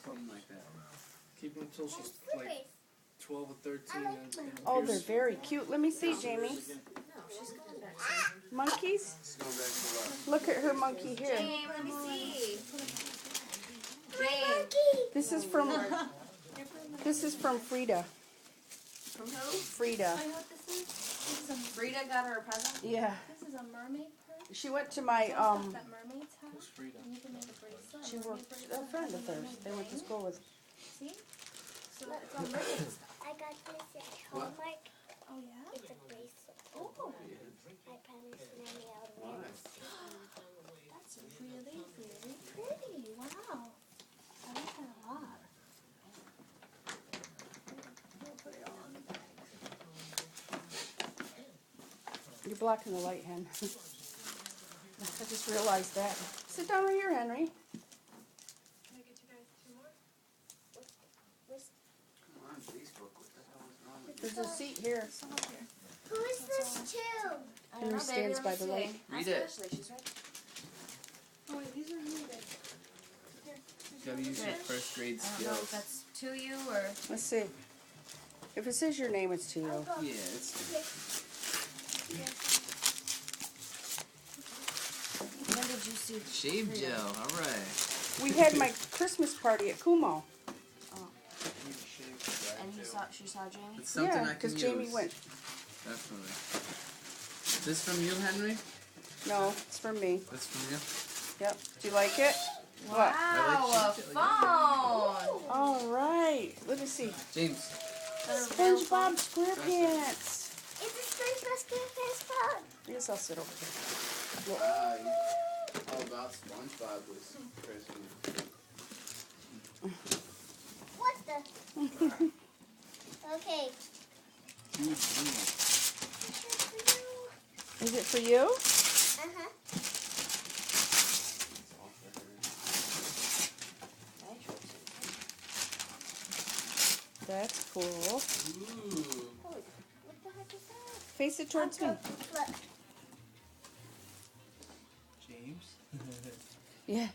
Something like that. Keep them until she's like 12 or 13. Oh, they're very cute. Let me see, Jamie. No, she's going back. Monkeys? It's going back to what? Look at her monkey here. Jane, let me see. This is from Frida. From who? Frida. I know what this is. This is a, Frida got her a present. Yeah. this is a mermaid purse. She went to my That mermaids have. Who's Frida? And you can make a bracelet. she worked a friend of theirs. They went to school with. See? So it's all mermaid stuff. I got this at What? Hallmark. Oh yeah? It's a bracelet. Oh, I promised Mommy I would wear this. that's really, really pretty. Wow. I like that a lot. You're blocking the light, Hen. I just realized that. Sit down right here, Henry. Can I get you guys 2 more? Come on, Facebook. What the hell is wrong with you? There's a seat here. Some up here. Who is this to? I Henry stands by the light. Read it. Ashley, she's right. Oh wait, these are muted. You gotta use your first grade I don't know if skills. that's to you or. Let's see. If it says your name, it's to you. Yeah, it's. When did you see? Shave gel, alright. We had my Christmas party at Kumo. And she saw Jamie. It's something Yeah, I can because use. Jamie went. Definitely. Is this from you, Henry? No, it's from me. That's from you? Yep. Do you like it? What? Wow, I a like phone. All right. Let me see. James. SpongeBob SquarePants. It's a SpongeBob SquarePants phone. Yes, I'll sit over here. All about SpongeBob was Christmas. What the? Okay. Huge deal. Is it for you? Uh-huh. It's all for her. That's cool. Ooh. What the heck is that? Face it towards me. Look. James? Yeah.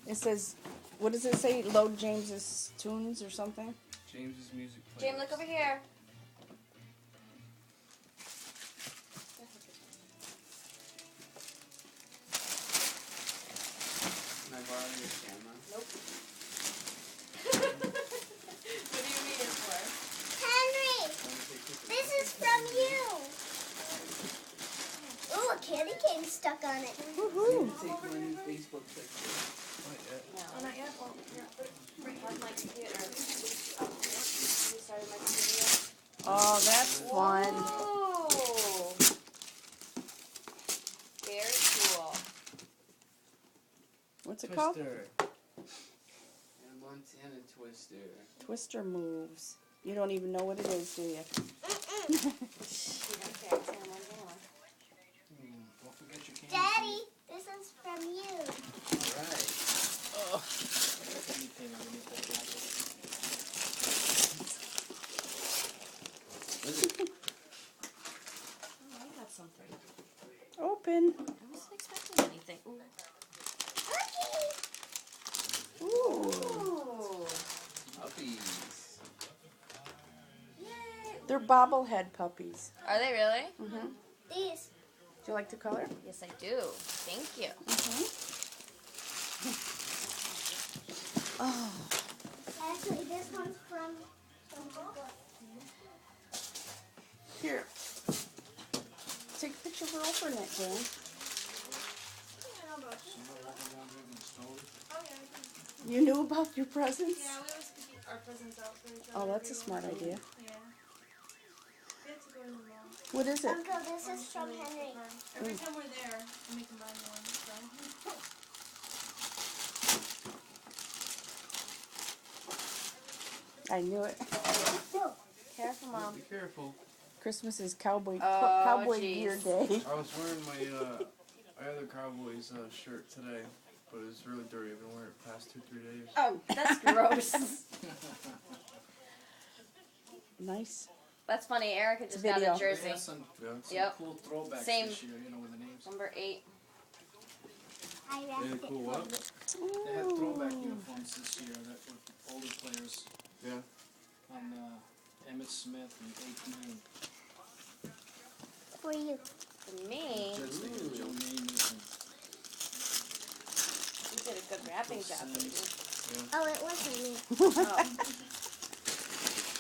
It says, what does it say? Load James's tunes or something? James's music playlist. Jamie, look over here. Can I borrow your camera? Nope. What do you need it for? Henry, this is from you. Ooh, a candy cane stuck on it. Woohoo! Take my new Facebook picture. No. Oh, not yet? Oh, yeah. On my computer. Oh, you started my computer. Oh, that's fun. Ooh. Very cool. What's it called? Twister. And Montana Twister. Twister moves. You don't even know what it is, do you? She don't care. It's him anymore. Don't forget your candy. Daddy, this is from you. Alright. Anything underneath that jacket. What is it? Oh, I got something. Open. I wasn't expecting anything. Ooh. Ooh. Ooh. Puppies. Yay. They're bobblehead puppies. Are they really? Mm-hmm. These. Do you like the color? Yes, I do. Thank you. Mm-hmm. Oh. Actually, this one's from book. Here. Take a picture for opening it, Dan. I know about you. Oh, yeah, I do. You knew about your presents? Yeah, we always keep our presents out for each other. Oh, that's a every smart once. idea. Yeah. We have to go in the mall. What is it? Uncle, this is from Henry. Every time we're there, we make him buy one. So. I knew it. Careful, Mom. Be careful. Christmas is cowboy Oh, cowboy geez. gear day. I was wearing my other Cowboys shirt today, but it's really dirty. I've been wearing it the past 2-3 days. Oh, that's gross. Nice. That's funny. Erica just Video. got a jersey. Yeah, some Yep. cool throwbacks Same. this year, you know, with the names. Number 8. I They wrapped had it. cool what? They had throwback uniforms tournaments this year that with older players Yeah. on Emmett Smith and Ape Main. For you. For me, Judge thinking Joe Main and you did a good wrapping job, baby. Oh, it wasn't me.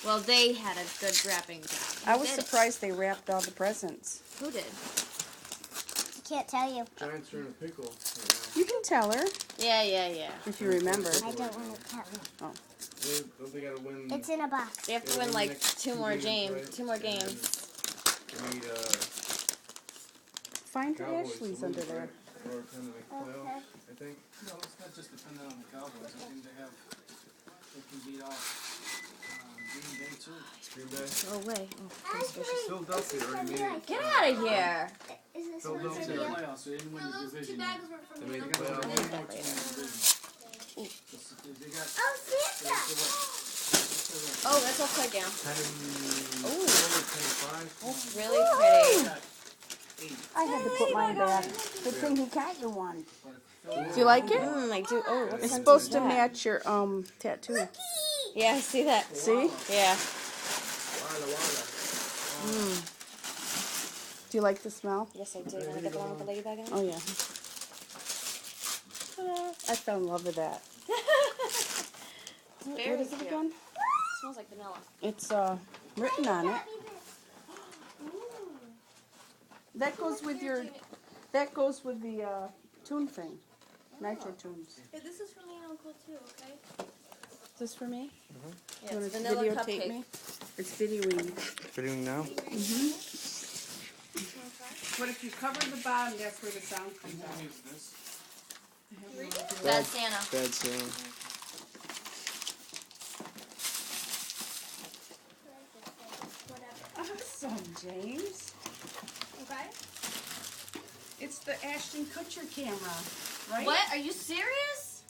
Well, they had a good wrapping job. I was surprised they wrapped all the presents. Who did? Can't tell you. Giants are in a pickle right You can tell her Yeah. if you remember. I don't want to tell you. now. Don't they gotta win? It's in a box. They have to Yeah, win the like next two more games, right? two more And games. They need Find Cowboys Ashley's to under lose, there. right? Or kind of make playoffs, Okay. I think. no, it's not just dependent on the Cowboys. I think they can beat off Green Bay too. Green Bay. Oh, way. Philadelphia already made it. Get out of here! Is this They one made for the you? playoffs, so they didn't win the division. They made the They got playoffs. one more team in the division. They got Oh, Santa! Oh, that's upside down. 10-4, 10-5. That's really pretty. I had to put mine back. Good thing he got you one. But Do you like it? I do. Oh, what It's sense supposed is to that? match your tattoo. Yeah, I see that. See? Yeah. Walla, walla. Do you like the smell? Yes, I do. Want to get the one with the ladybug in it? Oh yeah. Ta-da. I fell in love with that. What Very is it cute. again? Smells like vanilla. It's written on it. That goes with your. That goes with the tune thing. Nitro tunes. Hey, this is for me and Uncle too, okay? Is this for me? Yeah, You it's want to vanilla videotape cupcake. me? It's videoing. Videoing now? But if you cover the bottom, that's where the sound comes out. Bad Santa. Bad sound. Awesome, James. Okay. It's the Ashton Kutcher camera, right? What? Are you serious?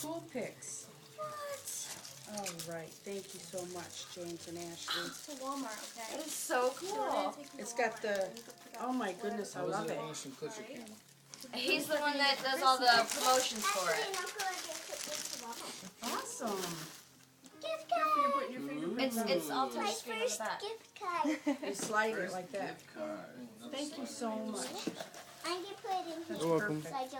Cool pics. What? All right. Thank you so much, James and Ashley. It's to Walmart, okay? That is so cool. It's got the. Oh my goodness, I love it. Ashton Kutcher came. He's the one that does all the promotions for it. Awesome. Gift You're card. putting your fingerprints It's all My touch screen on the first back. gift card. You slide it like that. Card. Thank you so much. I'm going to put it in here. You're welcome. So I don't